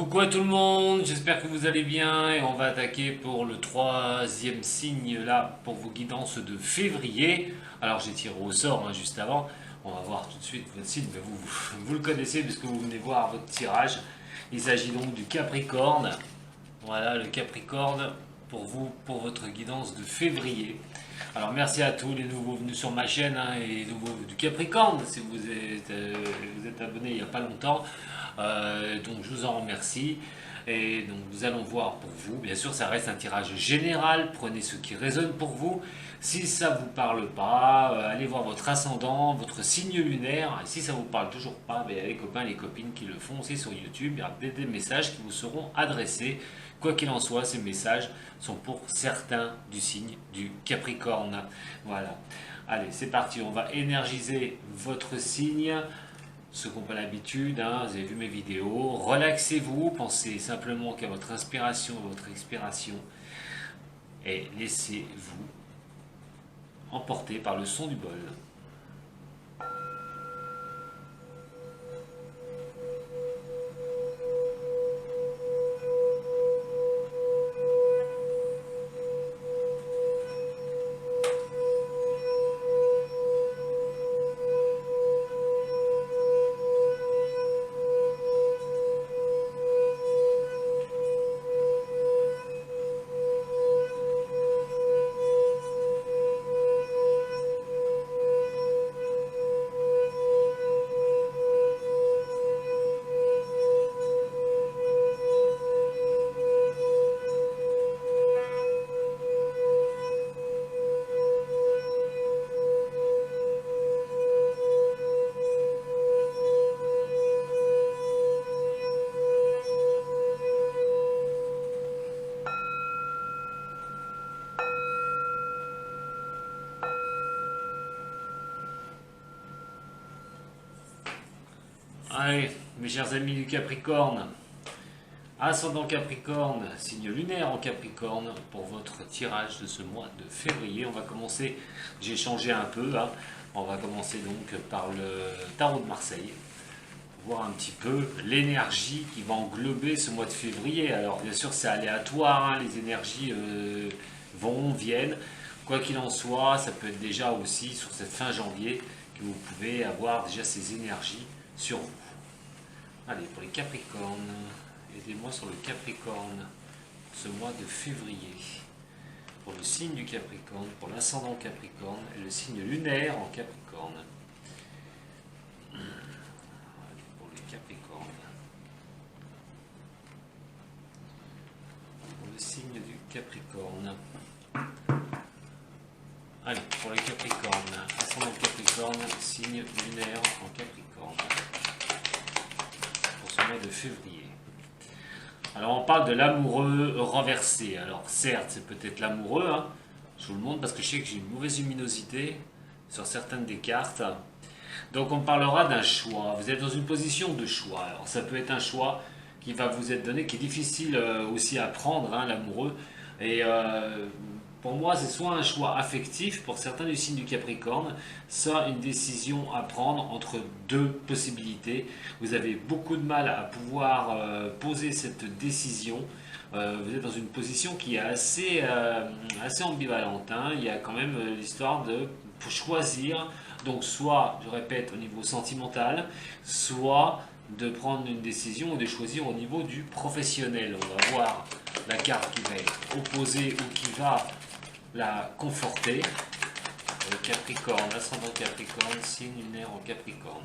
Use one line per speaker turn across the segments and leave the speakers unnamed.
Coucou à tout le monde, j'espère que vous allez bien et on va attaquer pour le troisième signe là pour vos guidances de février. Alors j'ai tiré au sort juste avant, on va voir tout de suite votre signe, mais vous le connaissez puisque vous venez voir votre tirage. Il s'agit donc du Capricorne, voilà le Capricorne pour vous, pour votre guidance de février. Alors merci à tous les nouveaux venus sur ma chaîne et nouveaux du Capricorne si vous êtes abonné il n'y a pas longtemps. Donc je vous en remercie. Et donc nous allons voir pour vous. Bien sûr, ça reste un tirage général. Prenez ce qui résonne pour vous. Si ça ne vous parle pas, allez voir votre ascendant, votre signe lunaire. Et si ça ne vous parle toujours pas, il y a les copains, les copines qui le font aussi sur YouTube. Il y a des messages qui vous seront adressés. Quoi qu'il en soit, ces messages sont pour certains du signe du Capricorne. Voilà. Allez, c'est parti. On va énergiser votre signe. Ceux qui n'ont pas l'habitude, vous avez vu mes vidéos, relaxez-vous, pensez simplement qu'à votre inspiration et votre expiration et laissez-vous emporter par le son du bol. Allez, mes chers amis du Capricorne, ascendant Capricorne, signe lunaire en Capricorne, pour votre tirage de ce mois de février. On va commencer, j'ai changé un peu, on va commencer donc par le tarot de Marseille, pour voir un petit peu l'énergie qui va englober ce mois de février. Alors bien sûr c'est aléatoire, les énergies vont, viennent. Quoi qu'il en soit, ça peut être déjà aussi sur cette fin janvier que vous pouvez avoir déjà ces énergies sur vous. Allez, pour les Capricornes, aidez-moi sur le Capricorne, ce mois de février. Pour le signe du Capricorne, pour l'ascendant Capricorne et le signe lunaire en Capricorne. Allez, pour les Capricornes. Pour le signe du Capricorne. Allez, pour les Capricornes, ascendant Capricorne, signe lunaire en Capricorne. De février. Alors on parle de l'amoureux renversé. Alors certes c'est peut-être l'amoureux, je vous le montre parce que je sais que j'ai une mauvaise luminosité sur certaines des cartes. Donc on parlera d'un choix. Vous êtes dans une position de choix. Alors ça peut être un choix qui va vous être donné, qui est difficile aussi à prendre, l'amoureux. Et pour moi, c'est soit un choix affectif pour certains du signe du Capricorne, soit une décision à prendre entre deux possibilités. Vous avez beaucoup de mal à pouvoir poser cette décision. Vous êtes dans une position qui est assez ambivalente. Il y a quand même l'histoire de choisir, donc soit, je répète, au niveau sentimental, soit de prendre une décision ou de choisir au niveau du professionnel. On va voir la carte qui va être opposée ou qui va la conforter. Le Capricorne, ascendant Capricorne, signe lunaire en Capricorne.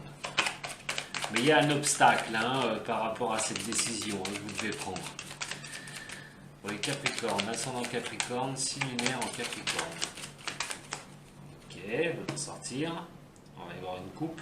Mais il y a un obstacle par rapport à cette décision que vous devez prendre. Pour les Capricornes, ascendant Capricorne, signe lunaire en Capricorne. Ok, on va sortir. On va y avoir une coupe.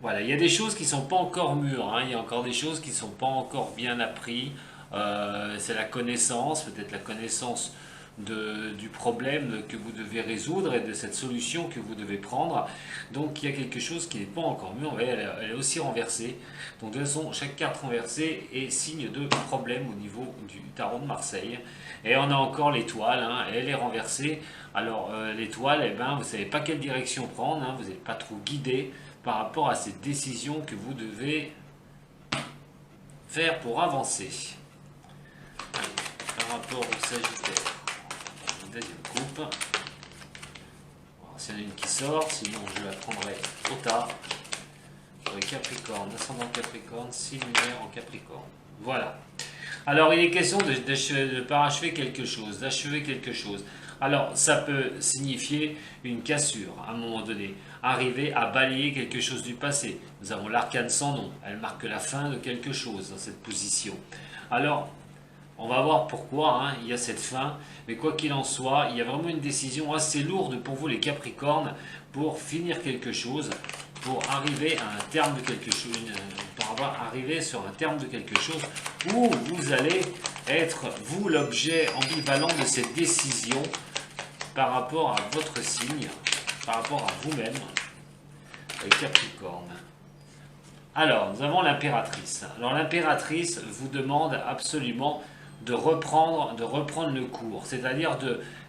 Voilà, il y a des choses qui ne sont pas encore mûres, il y a encore des choses qui ne sont pas encore bien apprises. C'est la connaissance, peut-être la connaissance du problème que vous devez résoudre et de cette solution que vous devez prendre. Donc il y a quelque chose qui n'est pas encore mûr, elle est aussi renversée. Donc de toute façon, chaque carte renversée est signe de problème au niveau du tarot de Marseille. Et on a encore l'étoile, elle est renversée. Alors l'étoile, vous ne savez pas quelle direction prendre, vous n'êtes pas trop guidé par rapport à cette décision que vous devez faire pour avancer? Allez, par rapport au Sagittaire, une deuxième coupe. Alors, s'il y en a une qui sort, sinon je la prendrai au tas. Pour les Capricornes, ascendant Capricorne, signe lunaire en Capricorne. Voilà. Alors, il est question de parachever quelque chose, d'achever quelque chose. Alors, ça peut signifier une cassure, à un moment donné. Arriver à balayer quelque chose du passé. Nous avons l'arcane sans nom. Elle marque la fin de quelque chose dans cette position. Alors, on va voir pourquoi il y a cette fin. Mais quoi qu'il en soit, il y a vraiment une décision assez lourde pour vous, les Capricornes, pour finir quelque chose, pour arriver à un terme de quelque chose, arriver sur un terme de quelque chose où vous allez être, vous, l'objet ambivalent de cette décision par rapport à votre signe, par rapport à vous-même, les Capricornes. Alors, nous avons l'impératrice. Alors, l'impératrice vous demande absolument de reprendre le cours, c'est-à-dire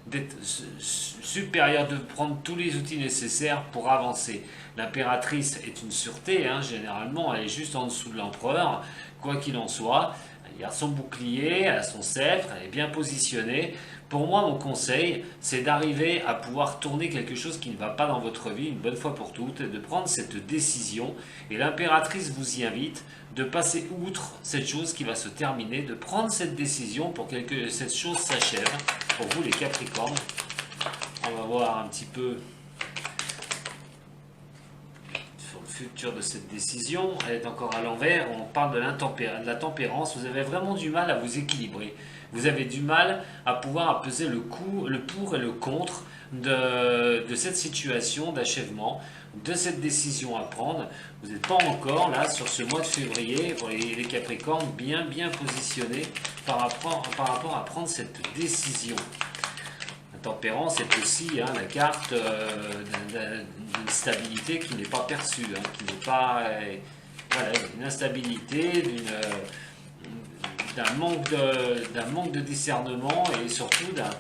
d'être supérieur, de prendre tous les outils nécessaires pour avancer. L'impératrice est une sûreté, généralement, elle est juste en dessous de l'empereur, quoi qu'il en soit. Elle a son bouclier, elle a son sceptre, elle est bien positionnée. Pour moi, mon conseil, c'est d'arriver à pouvoir tourner quelque chose qui ne va pas dans votre vie une bonne fois pour toutes, de prendre cette décision. Et l'impératrice vous y invite de passer outre cette chose qui va se terminer, de prendre cette décision pour que cette chose s'achève. Pour vous, les Capricornes, on va voir un petit peu sur le futur de cette décision. Elle est encore à l'envers, on parle de la tempérance. Vous avez vraiment du mal à vous équilibrer. Vous avez du mal à pouvoir apaiser le pour et le contre de cette situation d'achèvement, de cette décision à prendre. Vous n'êtes pas encore là sur ce mois de février pour les Capricornes bien positionnés par rapport à prendre cette décision. La tempérance est aussi la carte d'une stabilité qui n'est pas perçue, qui n'est pas une instabilité, d'un manque de discernement et surtout d'un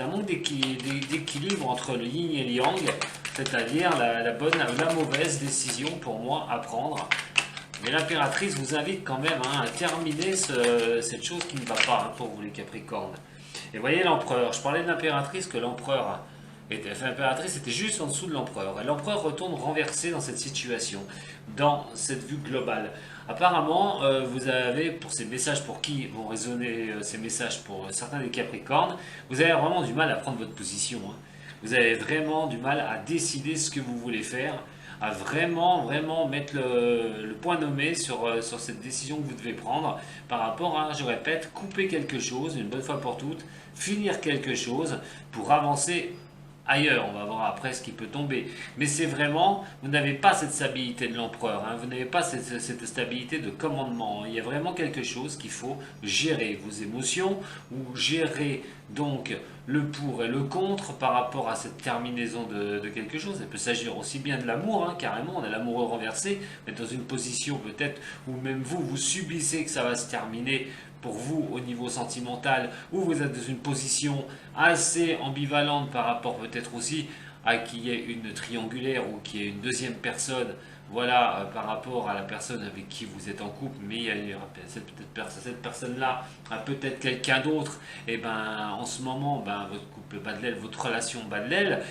manque d'équilibre entre le yin et le yang, c'est-à-dire la bonne ou la mauvaise décision pour moi à prendre. Mais l'impératrice vous invite quand même à terminer cette chose qui ne va pas pour vous, les Capricornes. Et voyez l'empereur, je parlais de l'impératrice, que l'impératrice était juste en dessous de l'empereur. Et l'empereur retourne renversé dans cette situation, dans cette vue globale. Apparemment, vous avez, pour ces messages, pour qui vont résonner ces messages pour certains des Capricornes, vous avez vraiment du mal à prendre votre position. Vous avez vraiment du mal à décider ce que vous voulez faire, à vraiment mettre le point nommé sur cette décision que vous devez prendre par rapport à, je répète, couper quelque chose une bonne fois pour toutes, finir quelque chose pour avancer ailleurs. On va voir après ce qui peut tomber. Mais c'est vraiment, vous n'avez pas cette stabilité de l'empereur, vous n'avez pas cette stabilité de commandement. Il y a vraiment quelque chose qu'il faut gérer, vos émotions, ou gérer donc le pour et le contre par rapport à cette terminaison de quelque chose. Il peut s'agir aussi bien de l'amour, carrément, on a l'amoureux renversé, mais dans une position peut-être où même vous subissez que ça va se terminer pour vous au niveau sentimental, où vous êtes dans une position assez ambivalente par rapport peut-être aussi à qu'il y ait une triangulaire ou qu'il y ait une deuxième personne, par rapport à la personne avec qui vous êtes en couple, mais cette personne-là a peut-être quelqu'un d'autre, et en ce moment, votre couple bat de l'aile, votre relation bat de l'aile,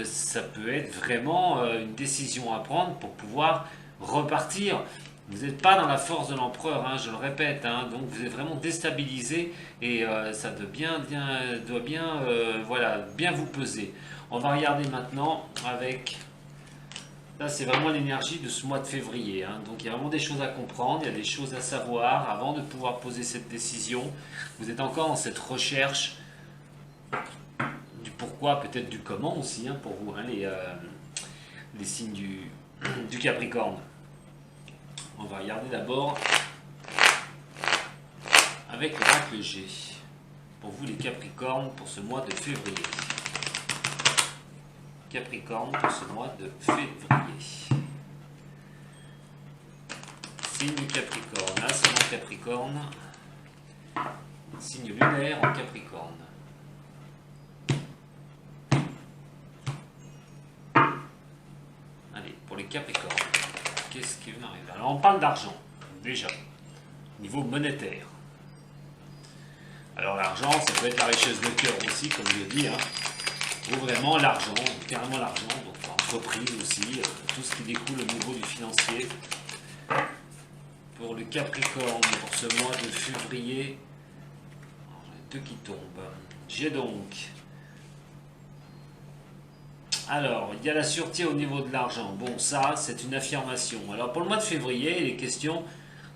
ça peut être vraiment une décision à prendre pour pouvoir repartir. Vous n'êtes pas dans la force de l'empereur, je le répète, donc vous êtes vraiment déstabilisé et ça doit bien vous peser. On va regarder maintenant avec... Là, c'est vraiment l'énergie de ce mois de février. Donc, il y a vraiment des choses à comprendre, il y a des choses à savoir avant de pouvoir poser cette décision. Vous êtes encore dans cette recherche du pourquoi, peut-être du comment aussi, pour vous, les signes du Capricorne. On va regarder d'abord avec l'oracle G. Pour vous, les Capricornes, pour ce mois de février. Capricorne pour ce mois de février. Signe du Capricorne, ascendant Capricorne, signe lunaire en Capricorne. Allez, pour les Capricornes, qu'est-ce qui m'arrive? Alors on parle d'argent, déjà. niveau monétaire. Alors l'argent, ça peut être la richesse de cœur aussi, comme je dis, hein, ou vraiment l'argent, carrément l'argent, donc l'entreprise aussi, tout ce qui découle au niveau du financier. Pour le Capricorne, pour ce mois de février, j'en ai deux qui tombent. J'ai donc... Alors, il y a la sûreté au niveau de l'argent. Bon, ça, c'est une affirmation. Alors, pour le mois de février, il est question,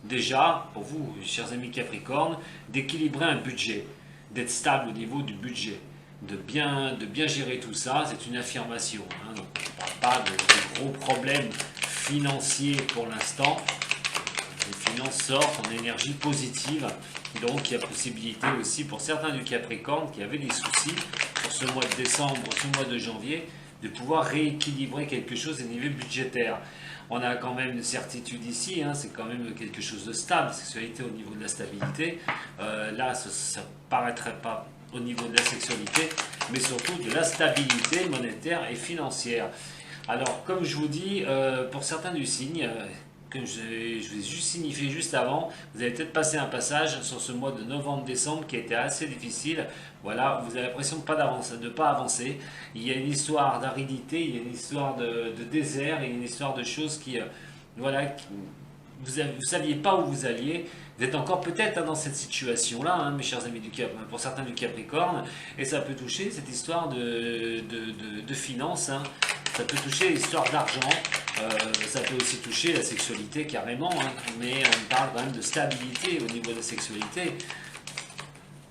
déjà, pour vous, chers amis Capricorne, d'équilibrer un budget, d'être stable au niveau du budget, de bien gérer tout ça. C'est une affirmation. Hein. Donc, on ne parle pas de gros problèmes financiers pour l'instant. Les finances sortent en énergie positive. Donc, il y a possibilité aussi pour certains du Capricorne qui avaient des soucis pour ce mois de décembre, ce mois de janvier, de pouvoir rééquilibrer quelque chose au niveau budgétaire. On a quand même une certitude ici, hein, c'est quand même quelque chose de stable, sexualité au niveau de la stabilité. Là, ça ne paraîtrait pas au niveau de la sexualité, mais surtout de la stabilité monétaire et financière. Alors, comme je vous dis, pour certains du signe, comme je vous ai juste signifié juste avant, vous avez peut-être passé un passage sur ce mois de novembre-décembre qui a été assez difficile. Voilà, vous avez l'impression de ne pas avancer. Il y a une histoire d'aridité, il y a une histoire de désert, il y a une histoire de choses qui, voilà, vous ne saviez pas où vous alliez. Vous êtes encore peut-être dans cette situation-là, hein, mes chers amis du Cap, pour certains du Capricorne, et ça peut toucher cette histoire de finances, hein. Ça peut toucher l'histoire d'argent, ça peut aussi toucher la sexualité carrément, hein, mais on parle quand même de stabilité au niveau de la sexualité.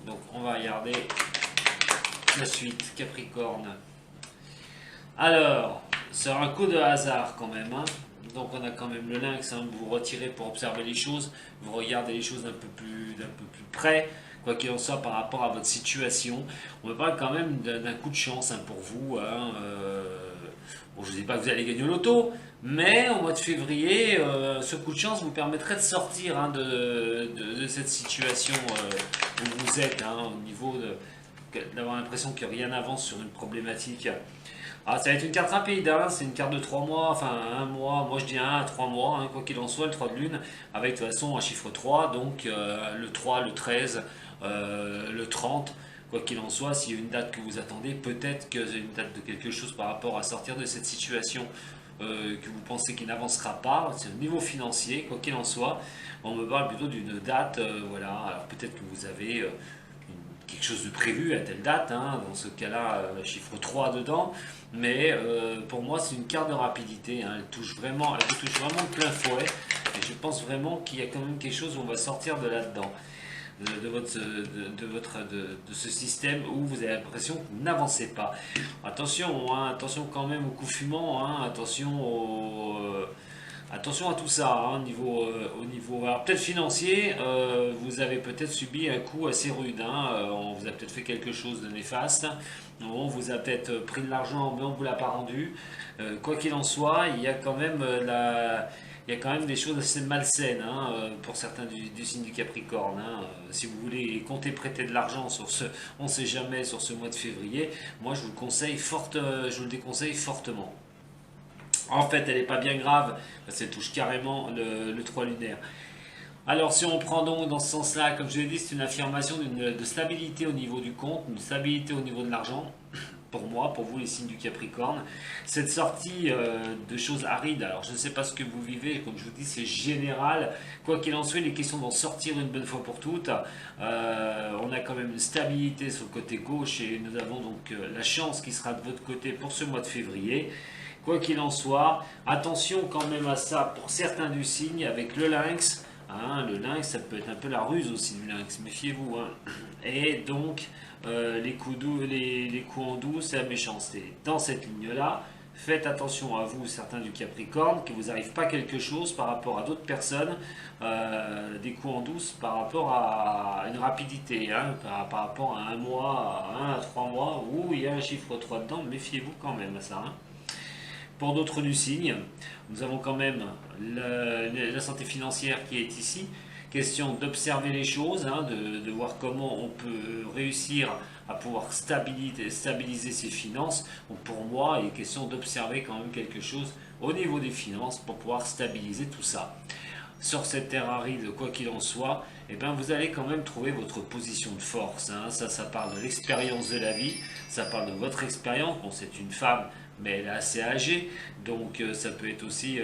Donc on va regarder la suite, Capricorne. Alors, c'est un coup de hasard quand même, hein. Donc on a quand même le lynx, hein, vous vous retirez pour observer les choses, vous regardez les choses d'un peu plus près, quoi qu'il en soit par rapport à votre situation. On me parle quand même d'un coup de chance, hein, pour vous, hein, bon, je ne dis pas que vous allez gagner au loto, mais au mois de février, ce coup de chance vous permettrait de sortir, hein, de cette situation où vous êtes, hein, au niveau d'avoir l'impression que rien n'avance sur une problématique. Ah, ça va être une carte rapide, hein, c'est une carte de 3 mois, enfin 1 mois, moi je dis 1 à 3 mois, hein, quoi qu'il en soit, le 3 de lune, avec de toute façon un chiffre 3, donc le 3, le 13, le 30. Quoi qu'il en soit, s'il y a une date que vous attendez, peut-être que c'est une date de quelque chose par rapport à sortir de cette situation que vous pensez qu'il n'avancera pas. C'est au niveau financier, quoi qu'il en soit. On me parle plutôt d'une date, voilà. Alors peut-être que vous avez quelque chose de prévu à telle date, hein, dans ce cas-là, chiffre 3 dedans. Mais pour moi, c'est une carte de rapidité, hein. Elle touche vraiment de plein fouet. Et je pense vraiment qu'il y a quand même quelque chose où on va sortir de là-dedans. De ce système où vous avez l'impression que vous n'avancez pas. Attention, hein, attention quand même au coup fumant, hein, attention à tout ça, hein, au niveau alors peut-être financier, vous avez peut-être subi un coup assez rude, hein, on vous a peut-être fait quelque chose de néfaste, on vous a peut-être pris de l'argent mais on ne vous l'a pas rendu. Quoi qu'il en soit, il y a quand même il y a quand même des choses assez malsaines, hein, pour certains du signe du Capricorne, hein. Si vous voulez compter prêter de l'argent sur on ne sait jamais, sur ce mois de février, moi je vous le déconseille fortement. En fait, elle n'est pas bien grave, parce qu'elle touche carrément le 3 lunaire. Alors, si on prend donc dans ce sens-là, comme je l'ai dit, c'est une affirmation de stabilité au niveau du compte, une stabilité au niveau de l'argent. Pour moi, pour vous les signes du Capricorne, cette sortie de choses arides, alors je ne sais pas ce que vous vivez, comme je vous dis c'est général, quoi qu'il en soit il est question d'en sortir une bonne fois pour toutes. On a quand même une stabilité sur le côté gauche et nous avons donc la chance qui sera de votre côté pour ce mois de février. Quoi qu'il en soit, attention quand même à ça pour certains du signe avec le lynx. Hein, le lynx, ça peut être un peu la ruse aussi du lynx, méfiez-vous, hein. Et donc, les coups en doux, c'est la méchanceté. Dans cette ligne-là, faites attention à vous, certains du Capricorne, qu'il ne vous arrive pas quelque chose par rapport à d'autres personnes, des coups en douce par rapport à une rapidité, hein, par rapport à 1 mois, à 1 à 3 mois, où il y a un chiffre 3 dedans, méfiez-vous quand même à ça, hein. Pour d'autres du signe, nous avons quand même la santé financière qui est ici. Question d'observer les choses, hein, de voir comment on peut réussir à pouvoir stabiliser ses finances. Donc pour moi, il est question d'observer quand même quelque chose au niveau des finances pour pouvoir stabiliser tout ça. sur cette terre aride, quoi qu'il en soit, eh ben vous allez quand même trouver votre position de force. Hein. Ça parle de l'expérience de la vie, ça parle de votre expérience. Bon, c'est une femme, mais elle est assez âgée, donc ça peut être aussi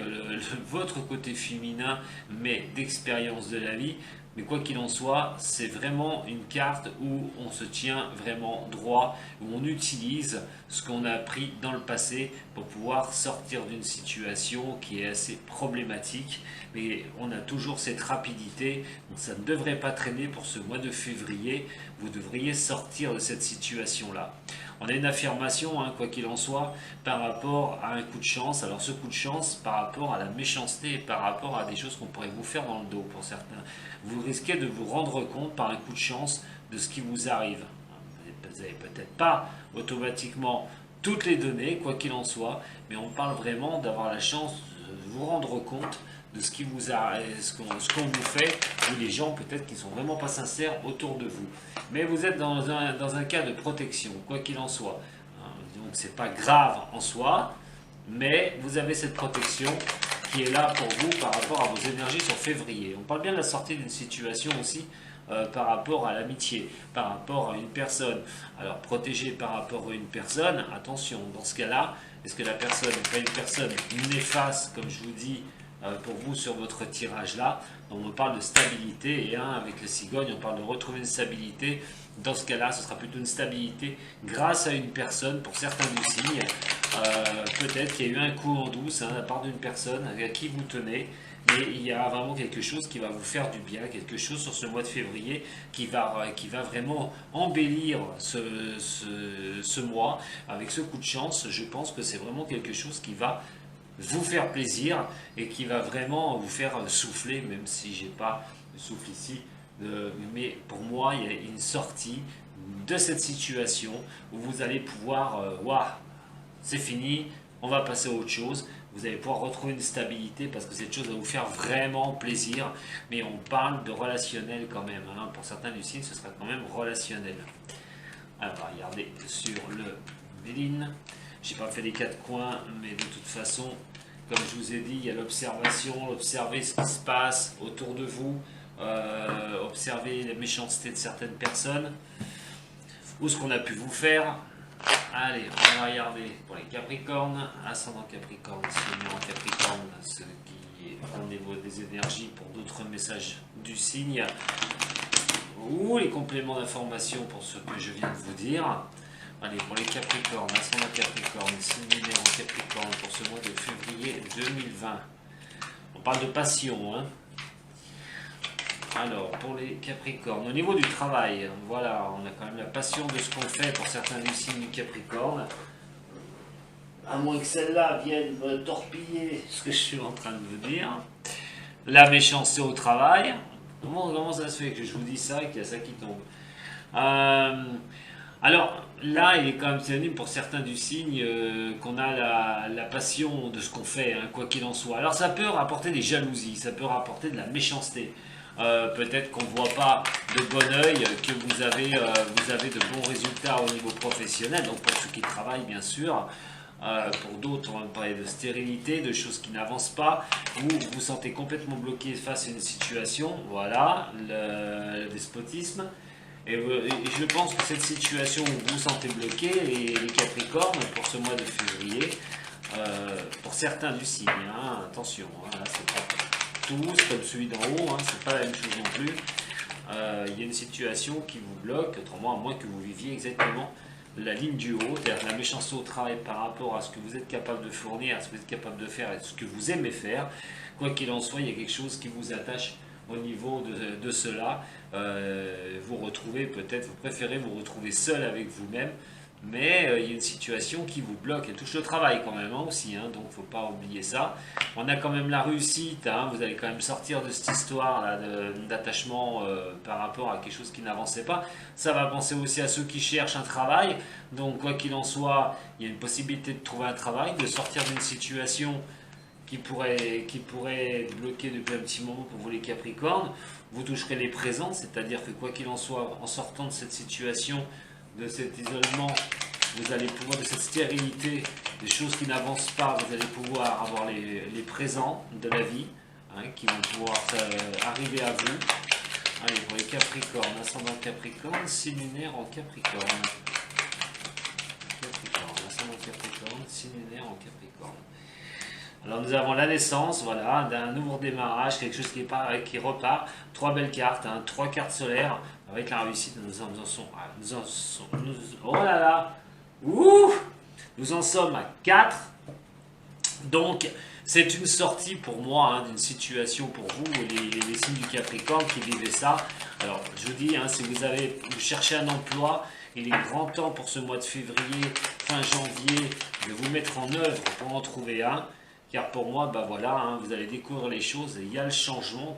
votre côté féminin, mais d'expérience de la vie. Mais quoi qu'il en soit, c'est vraiment une carte où on se tient vraiment droit, où on utilise ce qu'on a appris dans le passé pour pouvoir sortir d'une situation qui est assez problématique. Mais on a toujours cette rapidité, donc ça ne devrait pas traîner pour ce mois de février. Vous devriez sortir de cette situation-là. On a une affirmation, hein, quoi qu'il en soit, par rapport à un coup de chance. Alors ce coup de chance, par rapport à la méchanceté, par rapport à des choses qu'on pourrait vous faire dans le dos pour certains. Vous risquez de vous rendre compte par un coup de chance de ce qui vous arrive. Vous n'avez peut-être pas automatiquement toutes les données, quoi qu'il en soit, mais on parle vraiment d'avoir la chance de vous rendre compte de ce qui vous arrive, ce qu'on vous fait, ou les gens peut-être qui sont vraiment pas sincères autour de vous. Mais vous êtes dans un cas de protection, quoi qu'il en soit. Donc c'est pas grave en soi, mais vous avez cette protection qui est là pour vous par rapport à vos énergies sur février. On parle bien de la sortie d'une situation aussi par rapport à l'amitié, par rapport à une personne. Alors protégé par rapport à une personne, attention, dans ce cas-là, est-ce que la personne n'est pas une personne néfaste, comme je vous dis, pour vous sur votre tirage là? Donc on parle de stabilité, et avec le cigogne, on parle de retrouver une stabilité. Dans ce cas-là, ce sera plutôt une stabilité grâce à une personne, pour certains du signe. Peut-être qu'il y a eu un coup en douce de la part d'une personne à qui vous tenez, mais il y a vraiment quelque chose qui va vous faire du bien, quelque chose sur ce mois de février qui va vraiment embellir ce mois avec ce coup de chance. Je pense que c'est vraiment quelque chose qui va vous faire plaisir et qui va vraiment vous faire souffler, même si j'ai pas de souffle ici. Mais pour moi, il y a une sortie de cette situation où vous allez pouvoir, waouh, c'est fini, on va passer à autre chose. Vous allez pouvoir retrouver une stabilité parce que cette chose va vous faire vraiment plaisir. Mais on parle de relationnel quand même. Hein. Pour certains du signe, ce sera quand même relationnel. Alors, regardez sur le Béline. J'ai pas fait les quatre coins, mais de toute façon, comme je vous ai dit, il y a l'observation, observer ce qui se passe autour de vous, observer la méchanceté de certaines personnes, ou ce qu'on a pu vous faire. Allez, on va regarder pour les Capricornes, ascendant Capricorne, signe en Capricorne, ce qui est au niveau des énergies pour d'autres messages du signe, ou les compléments d'information pour ce que je viens de vous dire. Allez, pour les Capricornes, ascendant Capricorne, signe lunaire en Capricorne pour ce mois de février 2020. On parle de passion, hein. Alors, pour les Capricornes, au niveau du travail, voilà, on a quand même la passion de ce qu'on fait pour certains du signe du Capricorne. À moins que celle-là vienne me torpiller ce que je suis en train de vous dire. La méchanceté au travail. Comment ça se fait que je vous dis ça et qu'il y a ça qui tombe? Alors, là, il est quand même synonyme pour certains du signe qu'on a la passion de ce qu'on fait, hein, quoi qu'il en soit. Alors, ça peut rapporter des jalousies, ça peut rapporter de la méchanceté. Peut-être qu'on ne voit pas de bon oeil que vous avez de bons résultats au niveau professionnel, donc pour ceux qui travaillent bien sûr. Pour d'autres, on va parler de stérilité, de choses qui n'avancent pas, ou vous vous sentez complètement bloqué face à une situation, voilà, le despotisme. Et je pense que cette situation où vous vous sentez bloqué, les Capricornes, pour ce mois de février, pour certains du signe, hein, attention, hein, c'est pas tous comme celui d'en haut, hein, c'est pas la même chose non plus. Il y a une situation qui vous bloque, autrement, à moins que vous viviez exactement la ligne du haut, c'est-à-dire la méchanceté au travail par rapport à ce que vous êtes capable de fournir, à ce que vous êtes capable de faire et ce que vous aimez faire. Quoi qu'il en soit, il y a quelque chose qui vous attache au niveau de cela. Vous retrouvez peut-être, vous préférez vous retrouver seul avec vous-même, mais il y a une situation qui vous bloque. Elle touche le travail quand même aussi, hein, donc il ne faut pas oublier ça. On a quand même la réussite, hein, vous allez quand même sortir de cette histoire d'attachement par rapport à quelque chose qui n'avançait pas. Ça va penser aussi à ceux qui cherchent un travail, donc quoi qu'il en soit, il y a une possibilité de trouver un travail, de sortir d'une situation qui pourrait être bloquée depuis un petit moment pour vous les Capricornes. Vous toucherez les présents, c'est-à-dire que quoi qu'il en soit, en sortant de cette situation, de cet isolement, vous allez pouvoir, de cette stérilité, des choses qui n'avancent pas, vous allez pouvoir avoir les présents de la vie, hein, qui vont pouvoir arriver à vous. Allez, pour les Capricornes, ascendant Capricorne, signe lunaire en Capricorne. Capricorne, ascendant Capricorne, signe lunaire en Capricorne. Alors nous avons la naissance, voilà, d'un nouveau démarrage, quelque chose qui repart. 3 belles cartes, hein, 3 cartes solaires. Avec la réussite, oh là là, ouh, nous en sommes à 4. Donc c'est une sortie pour moi, hein, d'une situation pour vous, les signes du Capricorne qui vivaient ça. Alors je vous dis, hein, si vous cherchez un emploi, il est grand temps pour ce mois de février, fin janvier, de vous mettre en œuvre pour en trouver un. Car pour moi, bah voilà, hein, vous allez découvrir les choses, et il y a le changement,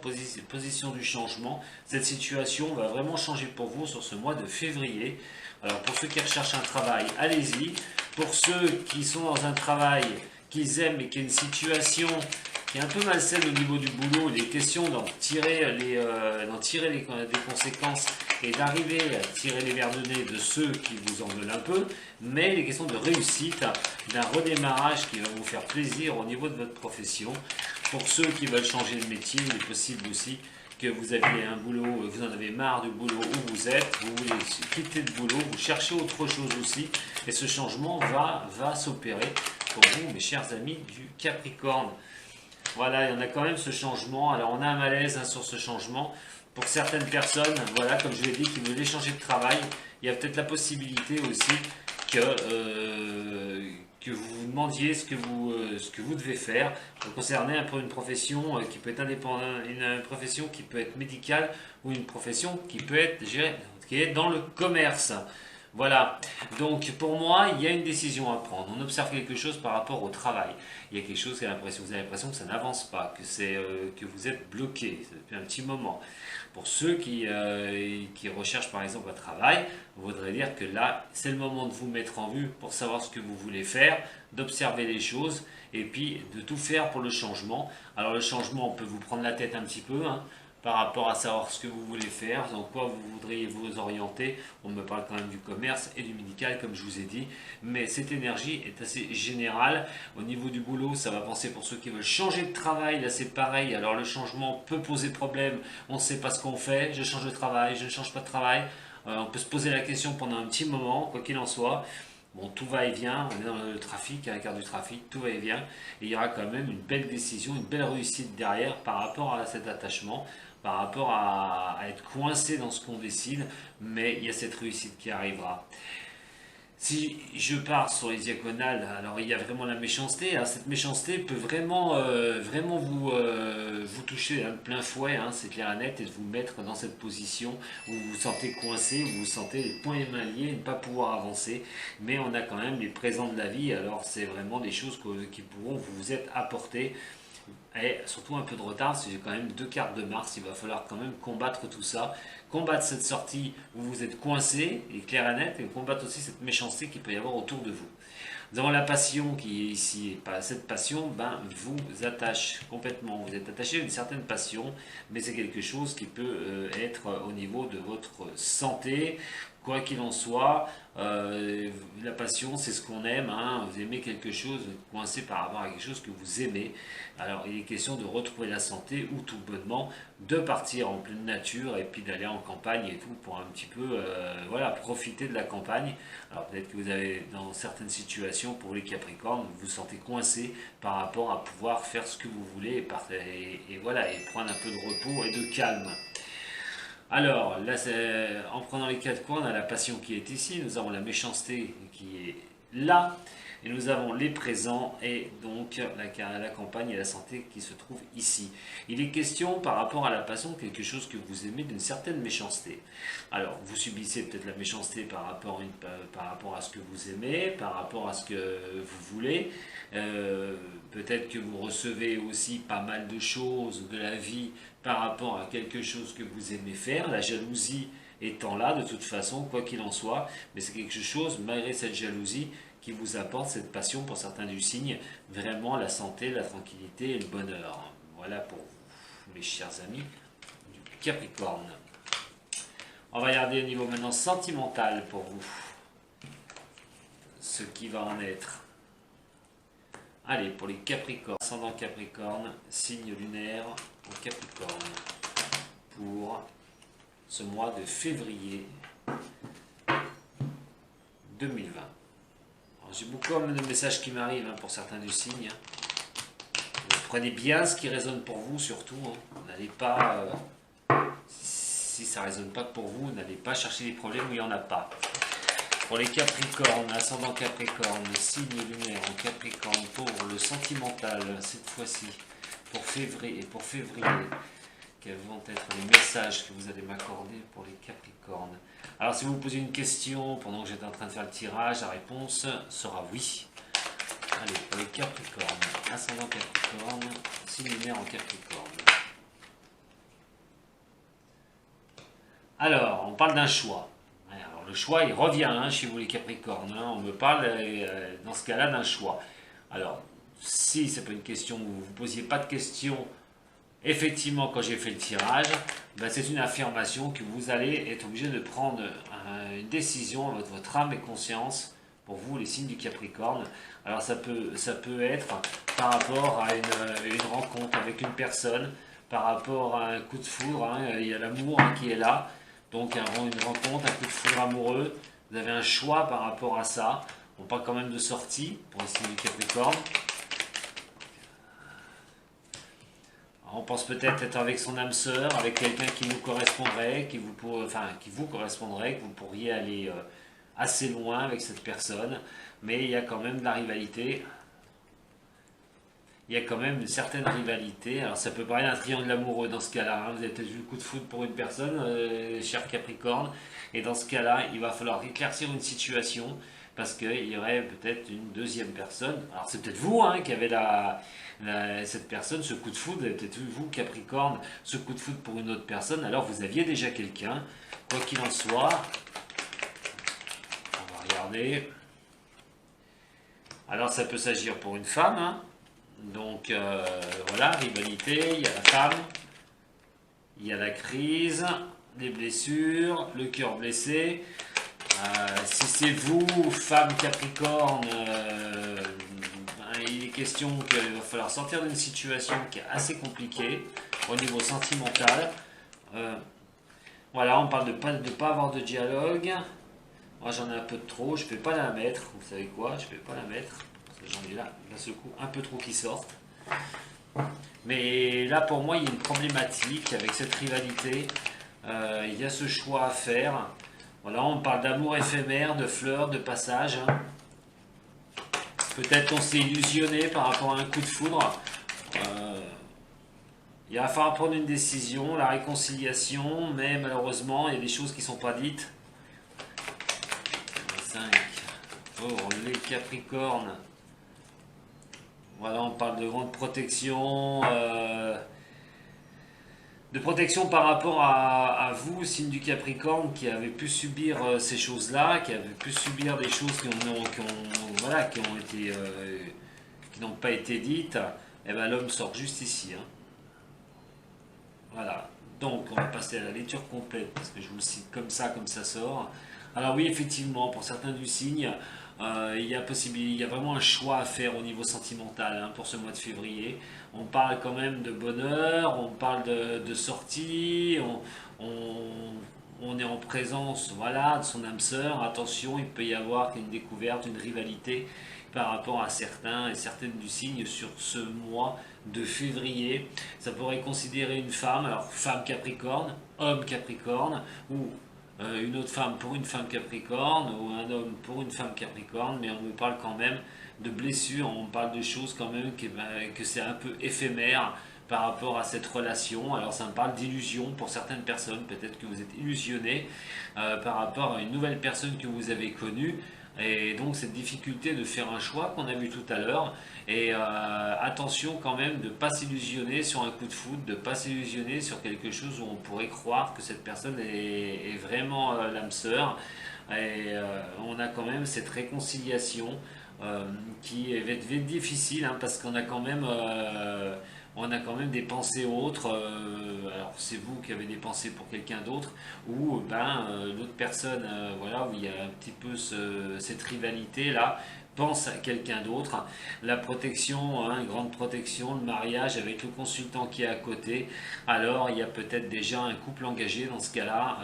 position du changement. Cette situation va vraiment changer pour vous sur ce mois de février. Alors pour ceux qui recherchent un travail, allez-y. Pour ceux qui sont dans un travail qu'ils aiment et qui est une situation qui est un peu malsaine au niveau du boulot, il est question d'en tirer des conséquences et d'arriver à tirer les verres de nez de ceux qui vous en veulent un peu, mais il est question de réussite, d'un redémarrage qui va vous faire plaisir au niveau de votre profession. Pour ceux qui veulent changer de métier, il est possible aussi que vous aviez un boulot, vous en avez marre du boulot où vous êtes, vous voulez quitter le boulot, vous cherchez autre chose aussi, et ce changement va s'opérer pour vous, mes chers amis du Capricorne. Voilà, il y en a quand même ce changement. Alors on a un malaise, hein, sur ce changement. Pour certaines personnes, voilà, comme je l'ai dit, qui veulent changer de travail, il y a peut-être la possibilité aussi que vous vous demandiez ce que vous devez faire. Vous concernez un peu une profession qui peut être indépendante, une profession qui peut être médicale ou une profession qui peut être qui est dans le commerce. Voilà, donc pour moi, il y a une décision à prendre. On observe quelque chose par rapport au travail. Il y a quelque chose vous avez l'impression que ça n'avance pas, que vous êtes bloqué depuis un petit moment. Pour ceux qui recherchent par exemple un travail, on voudrait dire que là, c'est le moment de vous mettre en vue pour savoir ce que vous voulez faire, d'observer les choses et puis de tout faire pour le changement. Alors le changement, on peut vous prendre la tête un petit peu, hein, par rapport à savoir ce que vous voulez faire, dans quoi vous voudriez vous orienter. On me parle quand même du commerce et du médical, comme je vous ai dit, mais cette énergie est assez générale. Au niveau du boulot, ça va penser pour ceux qui veulent changer de travail, là c'est pareil. Alors le changement peut poser problème, on ne sait pas ce qu'on fait, je change de travail, je ne change pas de travail. On peut se poser la question pendant un petit moment, quoi qu'il en soit. Bon, tout va et vient, on est dans le trafic, à la carte du trafic, tout va et vient. Et il y aura quand même une belle décision, une belle réussite derrière par rapport à cet attachement, par rapport à être coincé dans ce qu'on décide, mais il y a cette réussite qui arrivera. Si je pars sur les diagonales, alors il y a vraiment la méchanceté. Hein. Cette méchanceté peut vraiment vous toucher de plein fouet, hein, c'est clair et net, et de vous mettre dans cette position où vous vous sentez coincé, où vous vous sentez les poings et mains liés et ne pas pouvoir avancer. Mais on a quand même les présents de la vie, alors c'est vraiment des choses qui pourront vous être apportées. Et surtout un peu de retard, parce que j'ai quand même 2 cartes de Mars, il va falloir quand même combattre tout ça, combattre cette sortie où vous êtes coincé, et clair et net, et combattre aussi cette méchanceté qu'il peut y avoir autour de vous. Nous avons la passion qui est ici, et cette passion vous attache complètement, vous êtes attaché à une certaine passion, mais c'est quelque chose qui peut être au niveau de votre santé. Quoi qu'il en soit, la passion, c'est ce qu'on aime. Hein. Vous aimez quelque chose, vous êtes coincé par rapport à quelque chose que vous aimez. Alors, il est question de retrouver la santé ou tout bonnement de partir en pleine nature et puis d'aller en campagne et tout pour un petit peu voilà, profiter de la campagne. Alors, peut-être que vous avez, dans certaines situations, pour les Capricornes, vous vous sentez coincé par rapport à pouvoir faire ce que vous voulez et voilà, et prendre un peu de repos et de calme. Alors, là, en prenant les 4 coins, on a la passion qui est ici, nous avons la méchanceté qui est là, et nous avons les présents, et donc la campagne et la santé qui se trouvent ici. Il est question, par rapport à la passion, quelque chose que vous aimez d'une certaine méchanceté. Alors, vous subissez peut-être la méchanceté par rapport à ce que vous aimez, par rapport à ce que vous voulez. Peut-être que vous recevez aussi pas mal de choses de la vie par rapport à quelque chose que vous aimez faire, la jalousie étant là de toute façon, quoi qu'il en soit, mais c'est quelque chose, malgré cette jalousie, qui vous apporte cette passion pour certains du signe, vraiment la santé, la tranquillité et le bonheur. Voilà pour vous, mes chers amis du Capricorne. On va regarder au niveau maintenant sentimental pour vous, ce qui va en être. Allez, pour les Capricornes, ascendant Capricorne, signe lunaire au Capricorne, pour ce mois de février 2020. J'ai beaucoup de messages qui m'arrivent pour certains du signe. Prenez bien ce qui résonne pour vous, surtout. N'allez pas, si ça ne résonne pas pour vous, n'allez pas chercher des problèmes où il n'y en a pas. Pour les Capricornes, ascendant Capricorne, signe lunaire en Capricorne, pour le sentimental, cette fois-ci, pour février, quels vont être les messages que vous allez m'accorder pour les Capricornes? Alors, si vous vous posez une question pendant que j'étais en train de faire le tirage, la réponse sera oui. Allez, pour les Capricornes, ascendant Capricorne, signe lunaire en Capricorne. Alors, on parle d'un choix. Alors, le choix, il revient chez vous les Capricornes. On me parle, dans ce cas-là, d'un choix. Alors, si ce n'est pas une question où vous ne posiez pas de questions, effectivement, quand j'ai fait le tirage, c'est une affirmation que vous allez être obligé de prendre une décision avec votre âme et conscience. Pour vous, les signes du Capricorne, alors ça peut être par rapport à une rencontre avec une personne, par rapport à un coup de foudre, il y a l'amour qui est là, donc une rencontre, un coup de foudre amoureux, vous avez un choix par rapport à ça. On parle quand même de sortie pour les signes du Capricorne. Alors, on pense peut-être être avec son âme sœur, avec quelqu'un qui nous correspondrait, qui vous correspondrait, que vous pourriez aller assez loin avec cette personne, mais il y a quand même de la rivalité. Il y a quand même une certaine rivalité. Alors ça peut paraître un triangle amoureux dans ce cas-là. Vous avez peut-être eu le coup de foudre pour une personne, cher Capricorne, et dans ce cas-là, il va falloir éclaircir une situation parce qu'il y aurait peut-être une deuxième personne. Alors c'est peut-être vous qui avez cette personne, ce coup de foudre, peut-être vous Capricorne, ce coup de foudre pour une autre personne. Alors vous aviez déjà quelqu'un, quoi qu'il en soit. Regardez. Alors ça peut s'agir pour une femme, donc voilà, rivalité, il y a la femme, il y a la crise, les blessures, le cœur blessé. Si c'est vous, femme Capricorne, il est question qu'il va falloir sortir d'une situation qui est assez compliquée au niveau sentimental. Voilà, on parle de pas avoir de dialogue. Moi j'en ai un peu de trop, je ne vais pas la mettre, vous savez quoi, je ne vais pas la mettre, parce que j'en ai là, d'un seul coup, un peu trop qui sortent. Mais là pour moi il y a une problématique avec cette rivalité, il y a ce choix à faire. Voilà, on parle d'amour éphémère, de fleurs, de passage. Peut-être qu'on s'est illusionné par rapport à un coup de foudre. Il va falloir prendre une décision, la réconciliation, mais malheureusement il y a des choses qui ne sont pas dites. 5 pour les Capricornes. Voilà, on parle de grande protection, par rapport à vous, signe du Capricorne, qui avez pu subir ces choses-là, qui avez pu subir des choses qui n'ont pas été dites. Et bien l'homme sort juste ici. Voilà. Donc on va passer à la lecture complète parce que je vous le cite comme ça sort. Alors oui, effectivement, pour certains du signe, il y a vraiment un choix à faire au niveau sentimental pour ce mois de février. On parle quand même de bonheur, on parle de sortie, on est en présence de son âme sœur. Attention, il peut y avoir une découverte, une rivalité par rapport à certains et certaines du signe sur ce mois de février. Ça pourrait considérer une femme, alors femme Capricorne, homme Capricorne, ou une autre femme pour une femme Capricorne, ou un homme pour une femme Capricorne, mais on me parle quand même de blessures, on parle de choses quand même que c'est un peu éphémère par rapport à cette relation. Alors ça me parle d'illusion pour certaines personnes, peut-être que vous êtes illusionné par rapport à une nouvelle personne que vous avez connue. Et donc cette difficulté de faire un choix qu'on a vu tout à l'heure, et attention quand même de ne pas s'illusionner sur un coup de foudre, de ne pas s'illusionner sur quelque chose où on pourrait croire que cette personne est vraiment l'âme sœur. Et on a quand même cette réconciliation qui va être difficile parce qu'on a quand même des pensées autres. Alors c'est vous qui avez des pensées pour quelqu'un d'autre, ou l'autre personne, où il y a un petit peu cette rivalité là, pense à quelqu'un d'autre. La protection, hein, une grande protection, le mariage avec le consultant qui est à côté. Alors il y a peut-être déjà un couple engagé dans ce cas-là.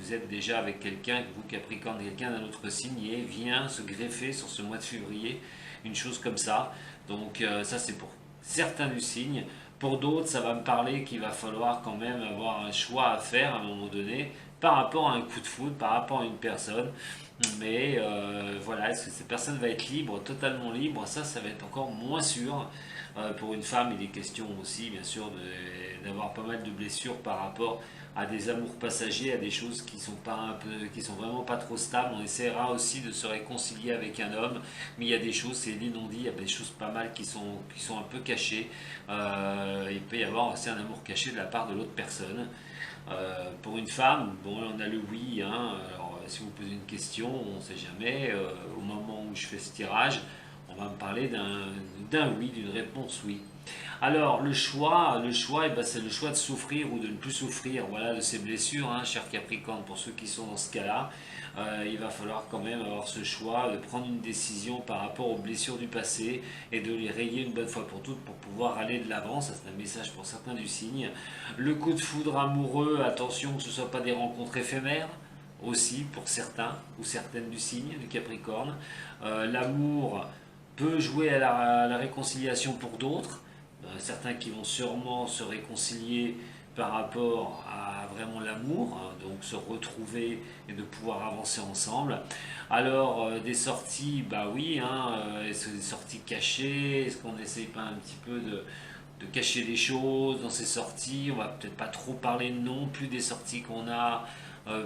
Vous êtes déjà avec quelqu'un, vous Capricorne, quelqu'un d'un autre signe et vient se greffer sur ce mois de février. Une chose comme ça. Donc ça c'est pour certains du signe. Pour d'autres, ça va me parler qu'il va falloir quand même avoir un choix à faire à un moment donné par rapport à un coup de foudre, par rapport à une personne. Mais voilà, est-ce que cette personne va être libre, totalement libre? Ça va être encore moins sûr. Pour une femme, il est question aussi, bien sûr, d'avoir pas mal de blessures par rapport à des amours passagers, à des choses qui sont pas un peu, qui sont vraiment pas trop stables. On essaiera aussi de se réconcilier avec un homme, mais il y a des choses, c'est dit non dit, il y a des choses pas mal qui sont un peu cachées. Il peut y avoir aussi un amour caché de la part de l'autre personne. Pour une femme, bon, on a le oui. Hein, alors, si vous posez une question, on ne sait jamais. Au moment où je fais ce tirage, on va me parler d'un oui, d'une réponse oui. Alors, eh ben, c'est le choix de souffrir ou de ne plus souffrir, voilà, de ces blessures, hein, cher Capricorne, pour ceux qui sont dans ce cas-là. Il va falloir quand même avoir ce choix de prendre une décision par rapport aux blessures du passé et de les rayer une bonne fois pour toutes pour pouvoir aller de l'avant. Ça, c'est un message pour certains du signe. Le coup de foudre amoureux, attention que ce ne soit pas des rencontres éphémères aussi pour certains ou certaines du signe du Capricorne. L'amour peut jouer à la réconciliation pour d'autres. Certains qui vont sûrement se réconcilier par rapport à vraiment l'amour, hein, donc se retrouver et de pouvoir avancer ensemble. Alors des sorties, bah oui, hein, est-ce que des sorties cachées, est-ce qu'on n'essaye pas un petit peu de cacher des choses dans ces sorties? On va peut-être pas trop parler non plus des sorties qu'on a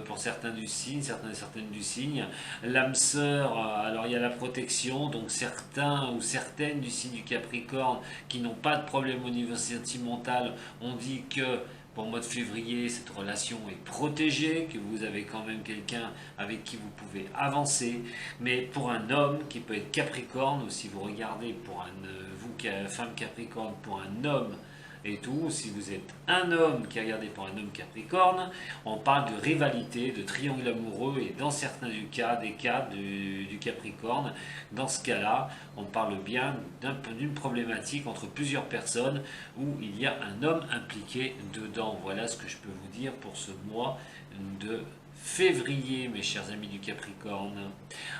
pour certains du signe, certaines du signe. L'âme sœur, alors il y a la protection, donc certains ou certaines du signe du Capricorne qui n'ont pas de problème au niveau sentimental, on dit que pour le mois de février, cette relation est protégée, que vous avez quand même quelqu'un avec qui vous pouvez avancer. Mais pour un homme qui peut être Capricorne, ou si vous regardez pour vous, femme Capricorne, pour un homme et tout, si vous êtes un homme qui a regardé pour un homme Capricorne, on parle de rivalité, de triangle amoureux, et dans certains des cas du Capricorne, dans ce cas-là, on parle bien d'une problématique entre plusieurs personnes où il y a un homme impliqué dedans. Voilà ce que je peux vous dire pour ce mois de février, mes chers amis du Capricorne.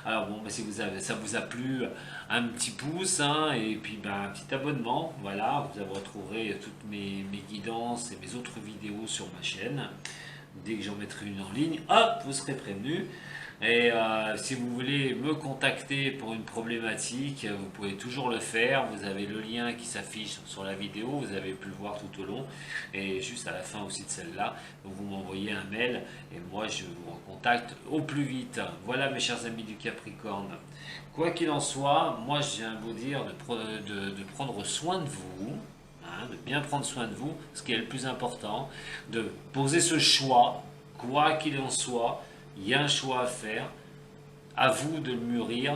Alors bon, bah, si ça vous a plu, un petit pouce, hein, et puis bah, un petit abonnement. Voilà, vous retrouverez toutes mes guidances et mes autres vidéos sur ma chaîne. Dès que j'en mettrai une en ligne, hop, vous serez prévenu. Et si vous voulez me contacter pour une problématique, vous pouvez toujours le faire. Vous avez le lien qui s'affiche sur la vidéo, vous avez pu le voir tout au long. Et juste à la fin aussi de celle-là, vous m'envoyez un mail et moi je vous recontacte au plus vite. Voilà mes chers amis du Capricorne. Quoi qu'il en soit, moi je viens vous dire de prendre soin de vous. Hein, de bien prendre soin de vous, ce qui est le plus important, de poser ce choix, quoi qu'il en soit, il y a un choix à faire, à vous de le mûrir.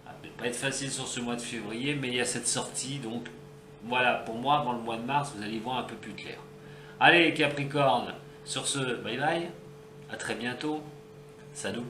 Ça ne va pas être facile sur ce mois de février, mais il y a cette sortie, donc voilà, pour moi, avant le mois de mars, vous allez y voir un peu plus clair. Allez Capricorne, sur ce, bye bye, à très bientôt, salut.